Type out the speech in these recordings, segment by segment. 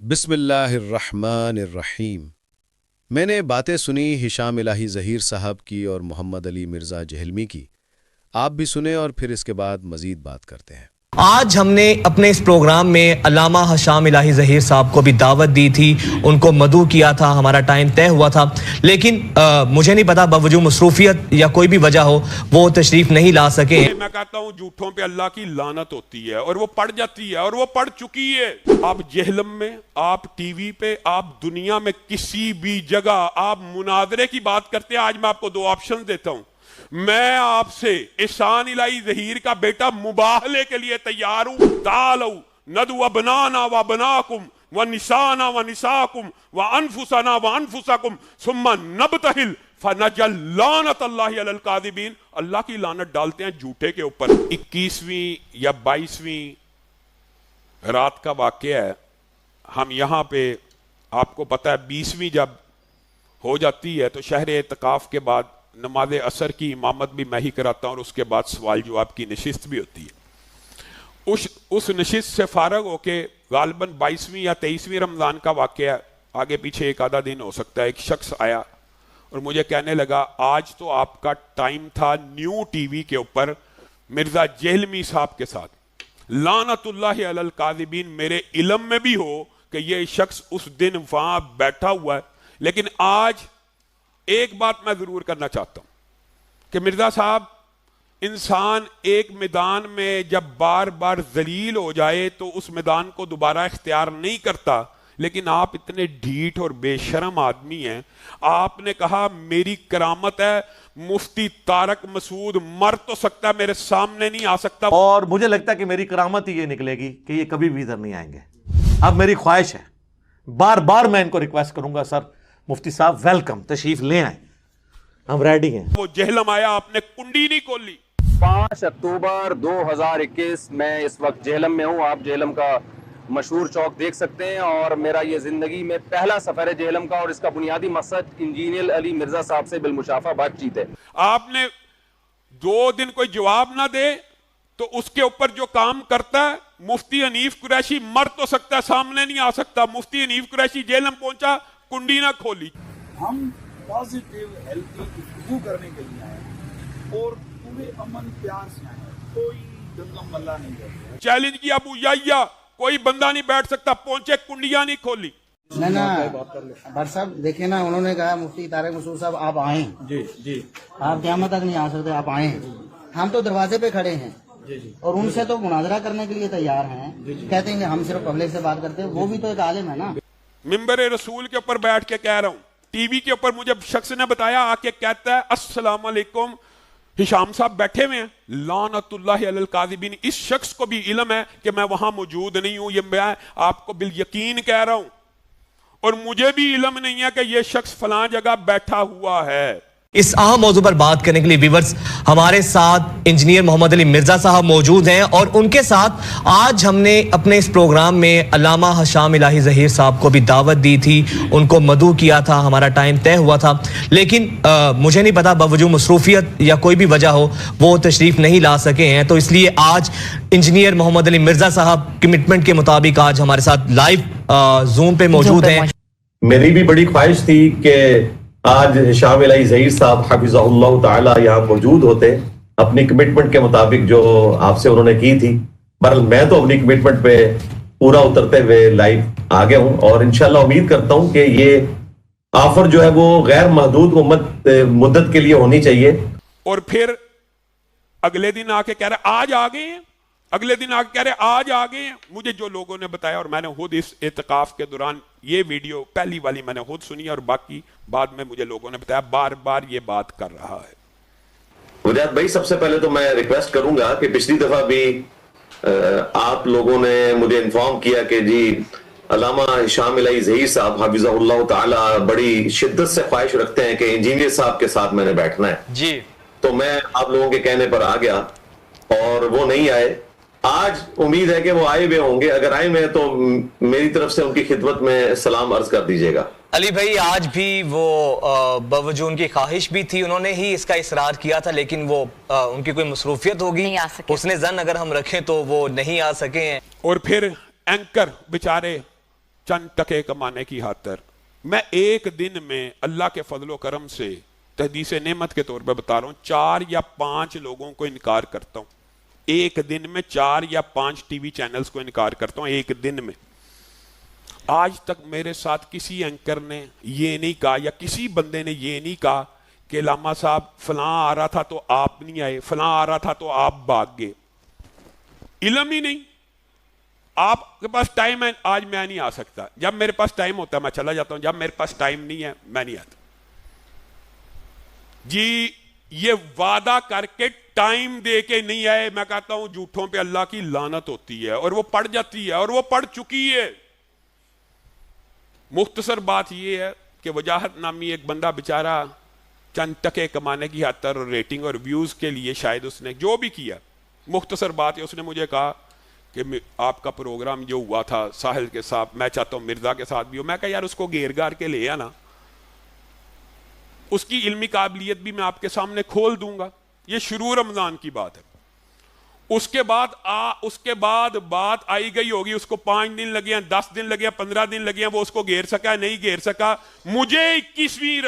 بسم اللہ الرحمن الرحیم۔ میں نے باتیں سنی ہشام الہی ظہیر صاحب کی اور محمد علی مرزا جہلمی کی، آپ بھی سنیں اور پھر اس کے بعد مزید بات کرتے ہیں۔ آج ہم نے اپنے اس پروگرام میں علامہ ہشام الہی ظہیر صاحب کو بھی دعوت دی تھی، ان کو مدعو کیا تھا، ہمارا ٹائم طے ہوا تھا، لیکن مجھے نہیں پتا باوجود مصروفیت یا کوئی بھی وجہ ہو وہ تشریف نہیں لا سکے۔ میں کہتا ہوں جھوٹوں پہ اللہ کی لعنت ہوتی ہے اور وہ پڑ جاتی ہے اور وہ پڑ چکی ہے۔ آپ جہلم میں، آپ ٹی وی پہ، آپ دنیا میں کسی بھی جگہ آپ مناظرے کی بات کرتے ہیں۔ آج میں آپ کو دو آپشن دیتا ہوں، میں آپ سے احسان الہی ظہیر کا بیٹا مباہلے کے لیے تیار ہوں۔ تعالوا ندعو ابنانا وابناکم ونسانا ونساکم وانفسنا وانفسکم ثم نبتہل فنجعل لعنت اللہ علی الکاذبین۔ اللہ کی لعنت ڈالتے ہیں جھوٹے کے اوپر۔ 21ویں یا 22ویں رات کا واقعہ ہے۔ ہم یہاں پہ آپ کو پتہ ہے 20ویں جب ہو جاتی ہے تو شہر اعتکاف کے بعد نماز عصر کی امامت بھی میں ہی کراتا ہوں اور اس کے بعد سوال جواب کی نشست بھی ہوتی ہے۔ اس نشست سے فارغ ہو کے غالباً 22ویں یا 23ویں رمضان کا واقعہ، آگے پیچھے ایک آدھا دن ہو سکتا ہے، ایک شخص آیا اور مجھے کہنے لگا آج تو آپ کا ٹائم تھا نیو ٹی وی کے اوپر مرزا جہلمی صاحب کے ساتھ، لعنت اللہ علی الکاذبین۔ میرے علم میں بھی ہو کہ یہ شخص اس دن وہاں بیٹھا ہوا ہے، لیکن آج ایک بات میں ضرور کرنا چاہتا ہوں کہ مرزا صاحب، انسان ایک میدان میں جب بار بار ذلیل ہو جائے تو اس میدان کو دوبارہ اختیار نہیں کرتا، لیکن آپ اتنے ڈھیٹ اور بے شرم آدمی ہیں۔ آپ نے کہا میری کرامت ہے، مفتی طارق مسعود مر تو سکتا ہے، میرے سامنے نہیں آ سکتا، اور مجھے لگتا ہے کہ میری کرامت ہی یہ نکلے گی کہ یہ کبھی بھی ادھر نہیں آئیں گے۔ اب میری خواہش ہے، بار بار میں ان کو ریکویسٹ کروں گا، سر مفتی صاحب ویلکم، تشریف لے آئیں، ہم ریڈی ہیں۔ وہ جہلم آیا، آپ نے کنڈی نہیں کھولی۔ 5 اکتوبر 2021 میں اس وقت جہلم میں ہوں۔ آپ جہلم کا مشہور چوک دیکھ سکتے ہیں، اور میرا یہ زندگی میں پہلا سفر ہے جہلم کا، اور اس کا بنیادی مقصد انجینئر علی مرزا صاحب سے بالمشافہ بات چیت ہے۔ آپ نے 2 دن کوئی جواب نہ دے تو اس کے اوپر جو کام کرتا ہے، مفتی حنیف قریشی مر تو سکتا ہے، سامنے نہیں آ سکتا۔ مفتی حنیف قریشی جہلم پہنچا، کنڈی نہ کھولی۔ ہم پازیٹیو ہیلتھی گفتگو کرنے کے لیے آئے اور پورے امن پیار سے آئے، کوئی دنگم ملا نہیں کرتے۔ چیلنج کیا ابو یحییٰ، کوئی بندہ نہیں بیٹھ سکتا، پہنچے کنڈیاں نہیں کھولی۔ بٹ صاحب دیکھیں نا، انہوں نے کہا مفتی طارق مسعود صاحب آپ آئیں، جی آپ قیامت تک نہیں آ سکتے، آپ آئیں، ہم تو دروازے پہ کھڑے ہیں اور ان سے تو مناظرہ کرنے کے لیے تیار ہیں، کہتے ہیں کہ ہم صرف پبلک سے بات کرتے ہیں، وہ بھی تو ایک عالم ہے نا۔ ممبر رسول کے اوپر بیٹھ کے کہہ رہا ہوں، ٹی وی کے اوپر مجھے شخص نے بتایا، آ کے کہتا ہے السلام علیکم ہشام صاحب بیٹھے ہوئے ہیں، لعنت اللہ علی الکاذبین۔ اس شخص کو بھی علم ہے کہ میں وہاں موجود نہیں ہوں، یہ میں آپ کو بالیقین کہہ رہا ہوں، اور مجھے بھی علم نہیں ہے کہ یہ شخص فلاں جگہ بیٹھا ہوا ہے۔ اس اہم موضوع پر بات کرنے کے لیے ویورز ہمارے ساتھ انجینئر محمد علی مرزا صاحب موجود ہیں، اور ان کے ساتھ آج ہم نے اپنے اس پروگرام میں علامہ ہشام الہی ظہیر صاحب کو بھی دعوت دی تھی، ان کو مدعو کیا تھا، ہمارا ٹائم طے ہوا تھا، لیکن مجھے نہیں پتا باوجود مصروفیت یا کوئی بھی وجہ ہو وہ تشریف نہیں لا سکے ہیں، تو اس لیے آج انجینئر محمد علی مرزا صاحب کمٹمنٹ کے مطابق آج ہمارے ساتھ لائیو زوم پہ موجود ہیں۔ میری بھی بڑی خواہش تھی کہ آج ہشام الہی ظہیر صاحب حفظہ اللہ تعالی یہاں موجود ہوتے، اپنی کمٹمنٹ کے مطابق جو آپ سے انہوں نے کی تھی۔ بہرحال میں تو اپنی کمٹمنٹ پہ پورا اترتے ہوئے لائیو آگے ہوں، اور انشاءاللہ امید کرتا ہوں کہ یہ آفر جو ہے وہ غیر محدود مدت کے لیے ہونی چاہیے۔ اور پھر اگلے دن آ کے کہہ رہے آج آ گئے ہیں، اگلے دن آ کے کہہ رہے آج آ گئے ہیں۔ مجھے جو لوگوں نے بتایا، اور میں نے خود اس اعتکاف کے دوران یہ ویڈیو پہلی والی میں نے خود سنی، اور باقی بعد میں مجھے لوگوں نے بتایا، بار بار یہ بات کر رہا ہے۔ وجاہت بھائی، سب سے پہلے تو میں ریکویسٹ کروں گا کہ پچھلی دفعہ بھی آپ لوگوں نے مجھے انفارم کیا کہ جی علامہ ہشام الہی ظہیر صاحب حفظہ اللہ تعالی بڑی شدت سے خواہش رکھتے ہیں کہ انجینئر صاحب کے ساتھ میں نے بیٹھنا ہے، جی تو میں آپ لوگوں کے کہنے پر آ گیا اور وہ نہیں آئے۔ آج امید ہے کہ وہ آئے ہوئے ہوں گے، اگر آئے ہوئے تو میری طرف سے ان کی خدمت میں سلام عرض کر دیجیے گا۔ علی بھائی، آج بھی وہ باوجود ان کی خواہش بھی تھی، انہوں نے ہی اس کا اصرار کیا تھا، لیکن وہ ان کی کوئی مصروفیت ہوگی، حسن ظن اگر ہم رکھیں تو وہ نہیں آ سکے ہیں۔ اور پھر اینکر بیچارے चंद टके कमाने की खातिर। मैं एक दिन में अल्लाह के फजलो करम से तहदीस नेमत के तौर पे बता रहा हूँ 4 या 5 लोगों को इनकार करता हूँ। एक दिन में 4 या 5 टीवी चैनल्स को इनकार करता हूँ एक दिन में। आज तक मेरे साथ किसी एंकर ने ये नहीं कहा या किसी बंदे ने ये नहीं कहा कि लामा साहब फलां आ रहा था तो आप नहीं आए, फलां आ रहा था तो आप भाग गए। इल्म ही नहीं, आपके पास टाइम है, आज मैं नहीं आ सकता। जब मेरे पास टाइम होता है मैं चला जाता हूं, जब मेरे पास टाइम नहीं है मैं नहीं आता जी। ये वादा करके टाइम दे के नहीं आए, मैं कहता हूं झूठों पे अल्लाह की लानत होती है और वो पड़ जाती है और वो पड़ चुकी है। मुख्तसर बात ये है कि वजाहत नामी एक बंदा बेचारा चंद टके कमाने की खातिर और रेटिंग और व्यूज के लिए शायद उसने जो भी किया, मुख्तसर बात है, उसने मुझे कहा कि आपका प्रोग्राम जो हुआ था साहिल के साथ, मैं चाहता हूं मिर्जा के साथ भी हो। मैं कहा यार उसको घेर घार के ले आना, उसकी इल्मी काबिलियत भी मैं आपके सामने खोल दूंगा। ये शुरू रमजान की बात है। उसके बाद बात आई गई होगी, उसको 5 दिन लगे हैं, 10 दिन लगे हैं, 15 दिन लगे हैं, वो उसको घेर सका नहीं घेर सका। मुझे 21वीं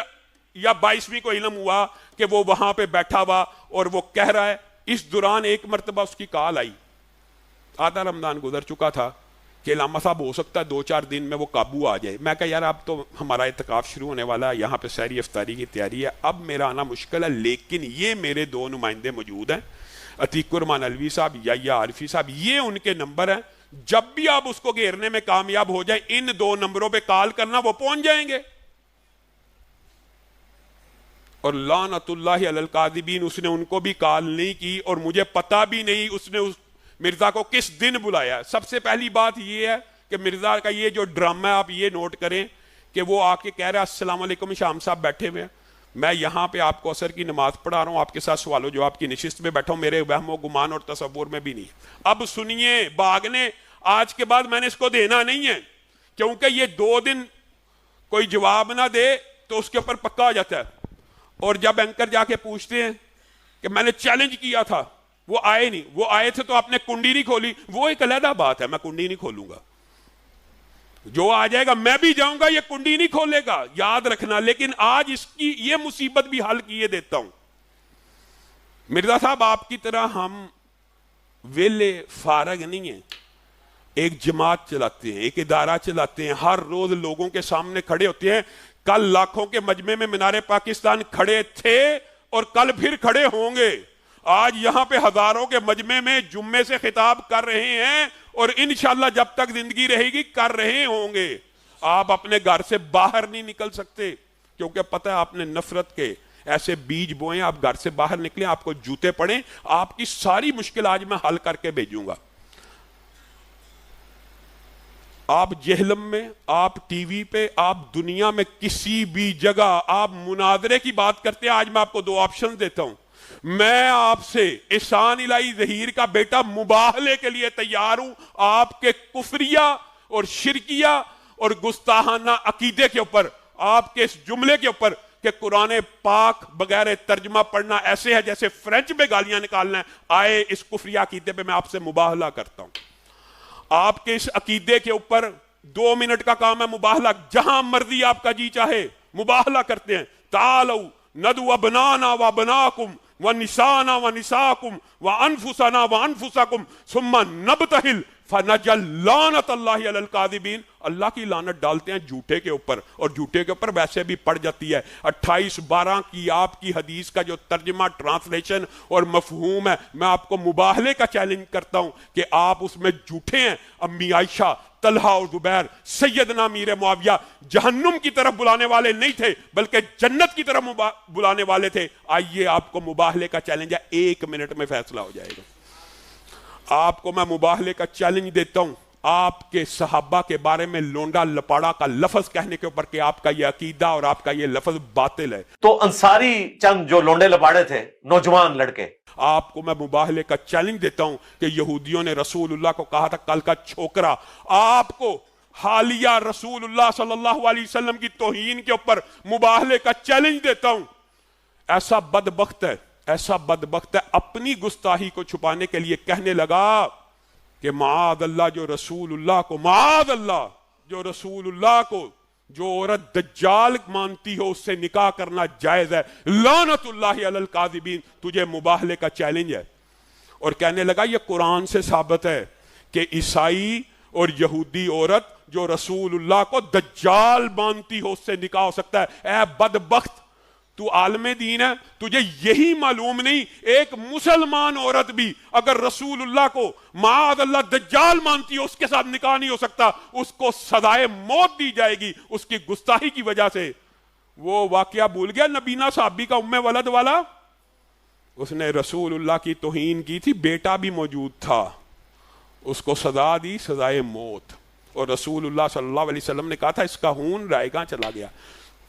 या 22वीं को इल्म हुआ कि वो वहां पे बैठा हुआ और वो कह रहा है। इस दौरान एक मरतबा उसकी कॉल आई, आधा रमजान गुजर चुका था, कि लामा साहब हो सकता है 2-4 दिन में वो काबू आ जाए। मैं कहा यार अब तो हमारा इत्तिकाफ शुरू होने वाला है, यहाँ पे सहरी इफ्तारी की तैयारी है, अब मेरा आना मुश्किल है। लेकिन ये मेरे 2 नुमाइंदे मौजूद हैं, अतीकुर रहमान अलवी साहब या आरिफी साहब, ये उनके नंबर हैं। जब भी आप उसको घेरने में कामयाब हो जाए, इन 2 नंबरों पे कॉल करना, वो पहुंच जाएंगे। और लानतुल्लाहि अलल काज़िबीन, उसने उनको भी कॉल नहीं की और मुझे पता भी नहीं उसने उस मिर्जा को किस दिन बुलाया। सबसे पहली बात ये है कि मिर्जा का ये जो ड्रामा है, आप ये नोट करें कि वो आके कह रहा है अस्सलाम वालेकुम शाम साहब बैठे हुए हैं, मैं यहाँ पे आपको असर की नमाज पढ़ा रहा हूँ, आपके साथ सवाल जवाब की नशिस्त में बैठा हूँ, मेरे वहमो गुमान और तसव्वुर में भी नहीं। अब सुनिए, भागने आज के बाद मैंने इसको देना नहीं है, क्योंकि ये 2 दिन कोई जवाब ना दे तो उसके ऊपर पक्का हो जाता है। और जब एंकर जाके पूछते हैं कि मैंने चैलेंज किया था, वो आए नहीं, वो आए थे तो आपने कुंडी नहीं खोली, वो एक अलग बात है, मैं कुंडी नहीं खोलूंगा, जो आ जाएगा मैं भी जाऊंगा, ये कुंडी नहीं खोलेगा, याद रखना। लेकिन आज इसकी ये मुसीबत भी हल किए देता हूं। मिर्जा साहब आपकी तरह हम वेले फारग नहीं है, एक जमात चलाते हैं, एक इदारा चलाते हैं, हर रोज लोगों के सामने खड़े होते हैं। कल लाखों के मजमे में मीनारे पाकिस्तान खड़े थे और कल फिर खड़े होंगे। आज यहां पे हजारों के मजमे में जुम्मे से खिताब कर रहे हैं और इंशाअल्लाह जब तक जिंदगी रहेगी कर रहे होंगे। आप अपने घर से बाहर नहीं निकल सकते, क्योंकि पता है आपने नफरत के ऐसे बीज बोए, आप घर से बाहर निकले आपको जूते पड़े, आपकी सारी मुश्किल आज मैं हल करके भेजूंगा। आप जेहलम में, आप टीवी पे, आप दुनिया में किसी भी जगह आप मुनाजरे की बात करते हैं। आज मैं आपको 2 ऑप्शन देता हूं। मैं आपसे एहसान इलाही ज़हीर का बेटा मुबाहले के लिए तैयार हूं, आपके कुफरिया और शिरकिया और गुस्ताहाना अकीदे के ऊपर, आपके इस जुमले के ऊपर कि कुरान पाक बगैर तर्जमा पढ़ना ऐसे है जैसे फ्रेंच में गालियां निकालना है। आए इस कुफरिया अकीदे पे मैं आपसे मुबाहला करता हूं। आपके इस अकीदे के ऊपर 2 मिनट का काम है मुबाहला, जहां मर्जी आपका जी चाहे मुबाहला करते हैं। तालौ नदु अबनाना व बनाकुम व निसाना व निसाकुम व अनफुसना व अनफुसाकुम सुम्मा नबतहिल फनजल लानतल्लाहि अलल काज़िबीन। अल्लाह की लानत डालते हैं झूठे के ऊपर, और झूठे के ऊपर वैसे भी पड़ जाती है। 28/12 की आपकी हदीस का जो तर्जमा, ट्रांसलेशन और मफहूम है, मैं आपको मुबाहले का चैलेंज करता हूं कि आप उसमें झूठे हैं। अम्मी आयशा, तलहा और जुबैर, सैयदना मीर मुआविया जहन्नुम की तरफ बुलाने वाले नहीं थे बल्कि जन्नत की तरफ बुलाने वाले थे। आइए आपको मुबाहले का चैलेंज है, 1 मिनट में फैसला हो जाएगा। आपको मैं मुबाहले का चैलेंज देता हूं, आपके सहाबा के बारे में लोंडा लपाड़ा का लफ्ज कहने के ऊपर कि आपका ये अकीदा और आपका ये लफ्ज बातिल है। तो अंसारी चंद जो लोंडे लपाड़े थे, नौजवान लड़के, आपको मैं मुबाहले का चैलेंज देता हूं कि यहूदियों ने रसूलुल्लाह को कहा था कल का छोकरा। आपको हालिया रसूलुल्लाह सल्लल्लाहु अलैहि वसल्लम की तौहीन के ऊपर मुबाहले का चैलेंज देता हूं। ऐसा बदबख्त है, ऐसा बदबख्त है, अपनी गुस्ताही को छुपाने के लिए कहने लगा कि माद अल्लाह जो रसूलुल्लाह को, माद अल्लाह जो रसूलुल्लाह को जो औरत दज्जाल मानती हो उससे निकाह करना जायज है, लानतुल्लाहि अलल काज़िबीन, तुझे मुबाहले का चैलेंज है। और कहने लगा ये कुरान से साबित है कि ईसाई और यहूदी औरत जो रसूलुल्लाह को दज्जाल मानती हो उससे निकाह हो सकता है। ऐ बदबख्त, तू आलमे दीन है, तुझे यही मालूम नहीं एक मुसलमान औरत भी अगर रसूलुल्लाह को माअज़ल्लाह दज्जाल मानती हो उसके साथ निकाह नहीं हो सकता, उसको सजाए मौत दी जाएगी उसकी गुस्ताखी की वजह से। वो वाकया भूल गया नबीना साहबी का, उम्मे वलद वाला, उसने रसूलुल्लाह की तौहीन की थी, बेटा भी मौजूद था, उसको सजा दी, सजाए मौत। और रसूलुल्लाह सल्लल्लाहु अलैहि वसल्लम ने कहा था इसका खून रायगा चला गया।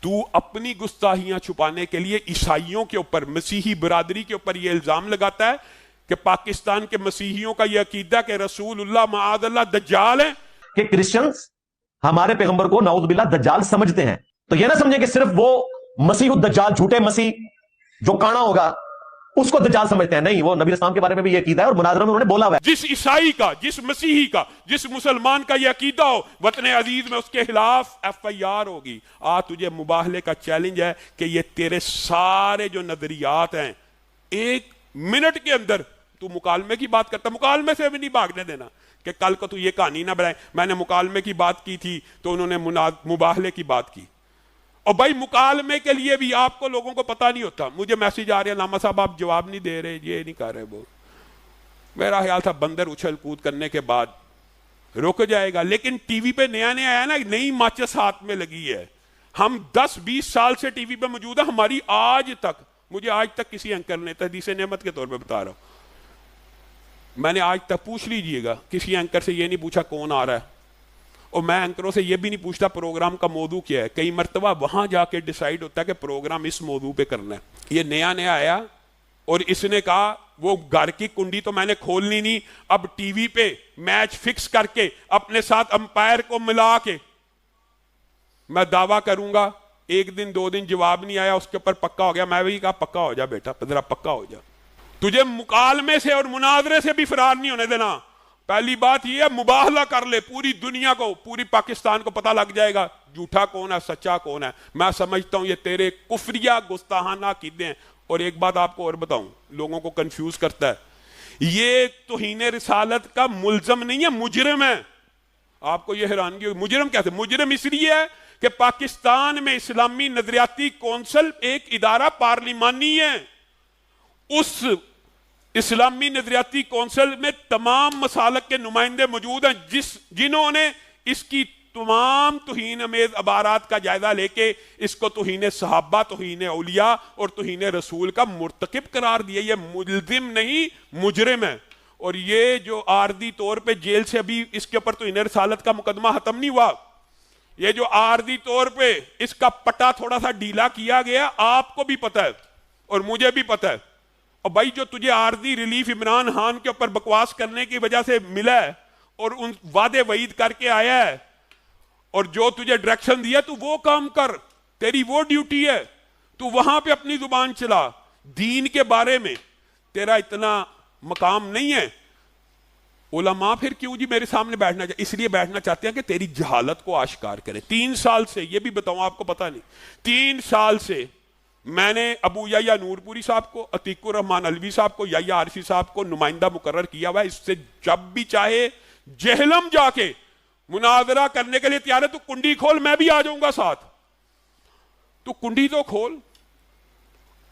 तू अपनी गुस्ताखियां छुपाने के लिए ईसाइयों के ऊपर, मसीही बरादरी के ऊपर यह इल्जाम लगाता है कि पाकिस्तान के मसीहियों का यह अकीदा कि रसूलुल्लाह माअज़ल्लाह दज्जाल है। कि क्रिश्चियंस हमारे पैगंबर को नाउज़ुबिल्लाह दज्जाल समझते हैं, तो यह ना समझे कि सिर्फ वो मसीह दज्जाल, झूठे मसीह जो काना होगा उसको दज्जाल समझते हैं। नहीं, वो नबी इस्लाम के बारे में भी ये अकीदा है और मुनाज़रा में उन्होंने बोला हुआ है। जिस ईसाई का, जिस मसीही का, जिस मुसलमान का ये अकीदा हो वतन अजीज में, उसके खिलाफ FIR होगी। तुझे मुबाहले का चैलेंज है कि ये तेरे सारे जो नजरियात हैं एक मिनट के अंदर तू मुकालमे की बात करता, मुकालमे से भी नहीं भागने देना कि कल को तू ये कहानी ना बनाए मैंने मुकालमे की बात की थी तो उन्होंने मुबाहले की बात की। और भाई मुकालमे के लिए भी आपको लोगों को पता नहीं होता, मुझे मैसेज आ रहे हैं लामा साहब आप जवाब नहीं दे रहे, ये नहीं कर रहे। वो मेरा ख्याल था बंदर उछल कूद करने के बाद रुक जाएगा, लेकिन टीवी पे नया नया आया ना, नई माचिस हाथ में लगी है। हम 10-20 साल से टीवी पे मौजूद है, हमारी आज तक, मुझे आज तक किसी एंकर ने, तहदीस नेमत के तौर पे बता रहा हूं, मैंने आज तक, पूछ लीजिएगा, किसी एंकर से ये नहीं पूछा कौन आ रहा है, और मैं एंकरों से ये भी नहीं पूछता प्रोग्राम का मौजू क्या है। कई मरतबा वहां जाके डिसाइड होता है कि प्रोग्राम इस मौजू पे करना है। ये नया नया आया और इसने कहा वो घर की कुंडी तो मैंने खोलनी नहीं, अब टीवी पे मैच फिक्स करके अपने साथ अंपायर को मिला के मैं दावा करूंगा, एक दिन 2 दिन जवाब नहीं आया, उसके ऊपर पक्का हो गया। मैं भी कहा पक्का हो जा बेटा, जरा पक्का हो जा, तुझे मुकालमे से और मुनाजरे से भी फरार नहीं होने देना। पहली बात यह है मुबाहला कर ले, पूरी दुनिया को, पूरी पाकिस्तान को पता लग जाएगा झूठा कौन है सच्चा कौन है। मैं समझता हूं ये तेरे कुफरिया गुस्ताहाना अकीदे हैं। और एक बात आपको और बताऊं, लोगों को कंफ्यूज करता है, ये तौहीन रिसालत का मुल्जम नहीं है, मुजरिम है। आपको यह हैरानगी होगी, मुजरिम कैसे? मुजरिम इसलिए है कि पाकिस्तान में इस्लामी नजरियाती कौंसिल एक इदारा पार्लिमानी है, उस इस्लामी नजरियाती कौंसिल में तमाम मसालक के नुमाइंदे मौजूद हैं जिन्होंने इसकी तमाम तौहीन अमेज अबारात का जायजा लेके इसको तौहीन सहाबा, तौहीन औलिया और तौहीन रसूल का मुर्तकिब करार दिया। ये मुल्जिम नहीं मुजरिम है। और ये जो आर्दी तौर पे जेल से अभी इसके ऊपर तौहीन रिसालत का मुकदमा खत्म नहीं हुआ, ये जो आर्दी तौर पे इसका पटा थोड़ा सा ढीला किया गया, आपको भी पता है और मुझे भी पता है। और भाई जो तुझे आर्दी रिलीफ इमरान खान के ऊपर बकवास करने की वजह से मिला है और उन वादे वईद करके आया है और जो तुझे डायरेक्शन दिया, तू वो काम कर, तेरी वो ड्यूटी है, तू वहां पे अपनी जुबान चला। दीन के बारे में तेरा इतना मकाम नहीं है। उलमा फिर क्यों जी मेरे सामने बैठना चाहिए? इसलिए बैठना चाहते हैं कि तेरी जहालत को आश्कार करें। 3 साल से, ये भी बताऊं आपको पता नहीं, 3 साल से मैंने अबू याया नूरपुरी साहब को, अतीकुर रहमान अलवी साहब को, याया आरसी साहब को नुमाइंदा मुकर्रर किया हुआ है। इससे जब भी चाहे जहलम जाके मुनाजरा करने के लिए तैयार है। तू कुंडी खोल, मैं भी आ जाऊंगा साथ। तू कुंडी तो खोल।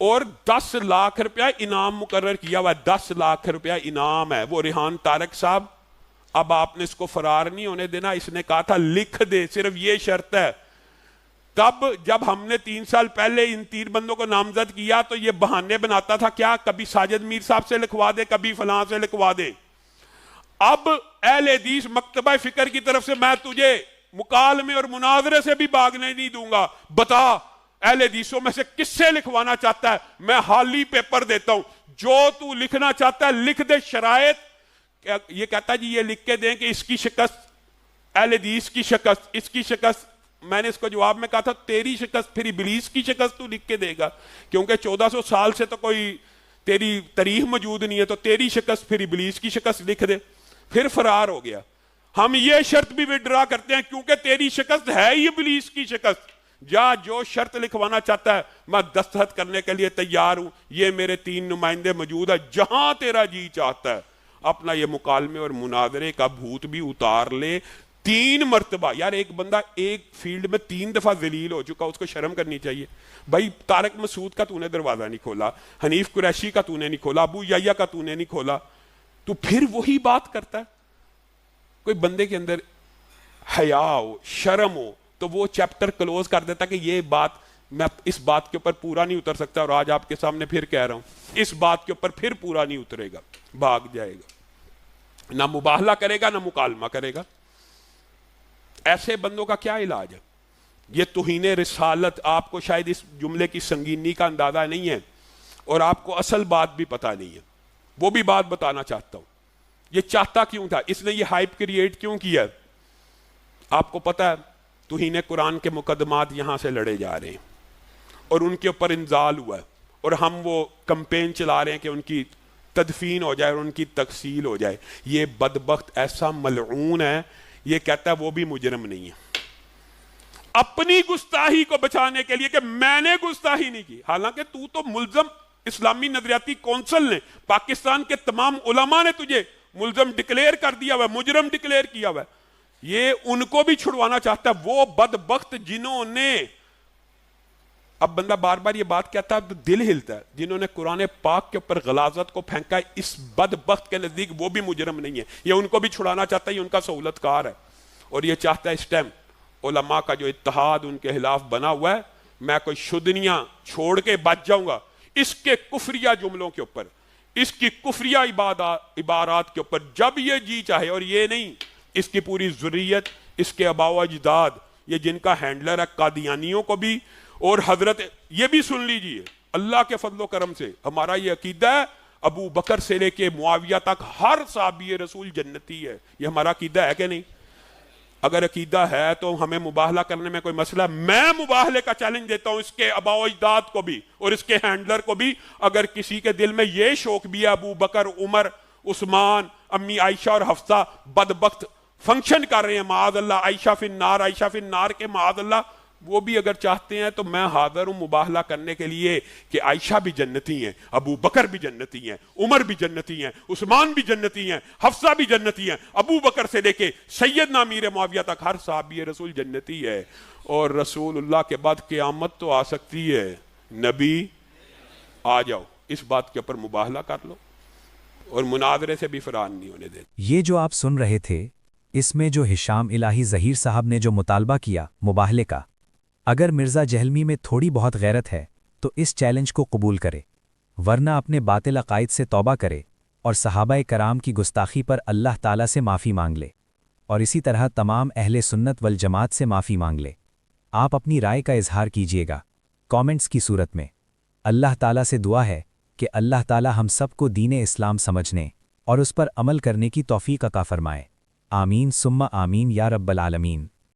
और 10 लाख रुपया इनाम मुकर्रर किया हुआ है, 10 लाख रुपया इनाम है। वो रिहान तारक साहब, अब आपने इसको फरार नहीं होने देना। इसने कहा था लिख दे, सिर्फ ये शर्त है। तब जब हमने 3 साल पहले इन 3 बंदों को नामजद किया तो ये बहाने बनाता था, क्या कभी साजिद मीर साहब से लिखवा दे, कभी फलां से लिखवा दे। अब अहले हदीस मकतबा फिक्र की तरफ से मैं तुझे मुकालमे और मुनाजरे से भी भागने नहीं दूंगा। बता अहले हदीसों में से किससे लिखवाना चाहता है? मैं हाली पेपर देता हूं, जो तू लिखना चाहता है लिख दे। शरायत ये कहता जी ये लिख के दें कि इसकी शिकस्त, अहले हदीस की शिकस्त, इसकी शिकस्त। मैंने इसको जवाब में कहा था तेरी शिकस्त फिर इबलीस की शिकस्त तू लिख के देगा, क्योंकि 1400 साल से तो कोई तेरी तारीख मौजूद नहीं है, तो तेरी शिकस्त फिर इबलीस की शिकस्त लिख दे। फिर फरार हो गया। ہم یہ شرط بھی وڈرا کرتے ہیں کیونکہ تیری شکست ہے ہی ابلیس کی شکست. جا جو شرط لکھوانا چاہتا ہے میں دستخط کرنے کے لیے تیار ہوں. یہ میرے 3 نمائندے موجود ہیں. جہاں تیرا جی چاہتا ہے اپنا یہ مکالمے اور مناظرے کا بھوت بھی اتار لے 3 مرتبہ. یار ایک بندہ ایک فیلڈ میں 3 دفعہ ذلیل ہو چکا, اس کو شرم کرنی چاہیے. بھائی طارق مسعود کا تو نے دروازہ نہیں کھولا, حنیف قریشی کا تو نے نہیں کھولا, ابو یحییٰ کا تو نے نہیں کھولا, تو پھر وہی بات کرتا ہے. کوئی بندے کے اندر حیا ہو, شرم ہو, تو وہ چیپٹر کلوز کر دیتا کہ یہ بات میں اس بات کے اوپر پورا نہیں اتر سکتا, اور آج آپ کے سامنے پھر کہہ رہا ہوں اس بات کے اوپر پھر پورا نہیں اترے گا, بھاگ جائے گا, نہ مباہلہ کرے گا نہ مکالمہ کرے گا. ایسے بندوں کا کیا علاج ہے؟ یہ توہین رسالت. آپ کو شاید اس جملے کی سنگینی کا اندازہ نہیں ہے اور آپ کو اصل بات بھی پتہ نہیں ہے. وہ بھی بات بتانا چاہتا ہوں. یہ چاہتا کیوں تھا, اس نے یہ ہائپ کریٹ کیوں کیا؟ آپ کو پتہ ہے توہین قرآن کے مقدمات یہاں سے لڑے جا رہے ہیں اور ان کے اوپر انزال ہوا ہے, اور ہم وہ کمپین چلا رہے ہیں کہ ان کی تدفین ہو جائے اور ان کی تغسیل ہو جائے. یہ بدبخت ایسا ملعون ہے, یہ کہتا ہے وہ بھی مجرم نہیں ہے. اپنی گستاحی کو بچانے کے لیے کہ میں نے گستاحی نہیں کی, حالانکہ تو ملزم, اسلامی نظریاتی کونسل نے, پاکستان کے تمام علماء نے تجھے ملزم ڈکلیئر کر دیا ہوا ہے, مجرم ڈکلیئر کیا ہوا ہے. یہ ان کو بھی چھڑوانا چاہتا ہے, وہ بدبخت جنہوں نے, اب بندہ بار بار یہ بات کہتا ہے تو دل ہلتا ہے, جنہوں نے قرآن پاک کے اوپر غلاظت کو پھینکا ہے, اس بدبخت کے نزدیک وہ بھی مجرم نہیں ہے. یہ ان کو بھی چھڑانا چاہتا ہے, یہ ان کا سہولت کار ہے. اور یہ چاہتا ہے اس ٹائم علماء کا جو اتحاد ان کے خلاف بنا ہوا ہے, میں کوئی شدنیاں چھوڑ کے بچ جاؤں گا اس کے کفریہ جملوں کے اوپر, اس کی کفریہ عبارات کے اوپر جب یہ جی چاہے. اور یہ نہیں, اس کی پوری ذریت, اس کے آباء و اجداد, یہ جن کا ہینڈلر ہے قادیانیوں کو بھی, اور حضرت یہ بھی سن لیجئے, اللہ کے فضل و کرم سے ہمارا یہ عقیدہ ہے ابو بکر سے لے کے معاویہ تک ہر صحابی رسول جنتی ہے. یہ ہمارا عقیدہ ہے کہ نہیں؟ اگر عقیدہ ہے تو ہمیں مباہلہ کرنے میں کوئی مسئلہ ہے؟ میں مباہلے کا چیلنج دیتا ہوں اس کے آباء و اجداد کو بھی اور اس کے ہینڈلر کو بھی. اگر کسی کے دل میں یہ شوق بھی ہے ابو بکر, عمر, عثمان, امی عائشہ اور حفصہ بدبخت فنکشن کر رہے ہیں, معاذ اللہ, عائشہ فی النار, عائشہ فی النار کے معاذ اللہ, وہ بھی اگر چاہتے ہیں تو میں حاضر ہوں مباہلہ کرنے کے لیے کہ عائشہ بھی جنتی ہیں, ابو بکر بھی جنتی ہیں, عمر بھی جنتی ہیں, عثمان بھی جنتی ہیں, حفصہ بھی جنتی ہیں, ابو بکر سے لے کے سیدنا امیر معاویہ تک ہر صحابی رسول جنتی ہے. اور رسول اللہ کے بعد قیامت تو آ سکتی ہے, نبی آ جاؤ, اس بات کے اوپر مباہلہ کر لو اور مناظرے سے بھی فرار نہیں ہونے دیتے. یہ جو آپ سن رہے تھے اس میں جو ہشام الہی ظہیر صاحب نے جو مطالبہ کیا مباہلے کا, اگر مرزا جہلمی میں تھوڑی بہت غیرت ہے تو اس چیلنج کو قبول کرے, ورنہ اپنے باطل عقائد سے توبہ کرے اور صحابہ کرام کی گستاخی پر اللہ تعالیٰ سے معافی مانگ لے, اور اسی طرح تمام اہل سنت والجماعت سے معافی مانگ لے. آپ اپنی رائے کا اظہار کیجیے گا کامنٹس کی صورت میں. اللہ تعالیٰ سے دعا ہے کہ اللہ تعالیٰ ہم سب کو دین اسلام سمجھنے اور اس پر عمل کرنے کی توفیق عطا فرمائے. آمین ثم آمین یا رب العالمین.